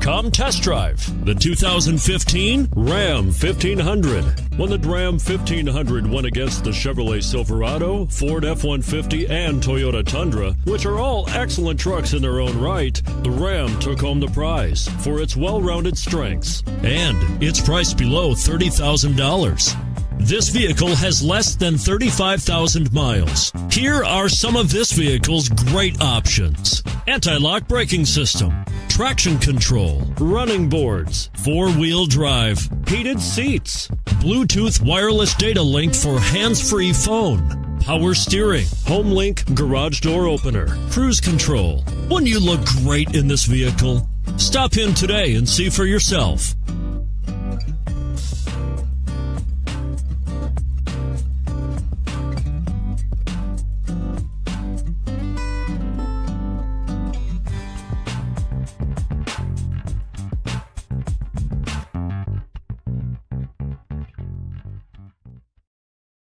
Come test drive the 2015 Ram 1500. When the Ram 1500 went against the Chevrolet Silverado, Ford F-150, and Toyota Tundra, which are all excellent trucks in their own right, the Ram took home the prize for its well-rounded strengths, and it's priced below $30,000. This vehicle has less than 35,000 miles. Here are some of this vehicle's great options: anti-lock braking system, traction control, running boards, four-wheel drive, heated seats, Bluetooth wireless data link for hands-free phone, power steering, HomeLink garage door opener, cruise control. Wouldn't you look great in this vehicle? Stop in today and see for yourself.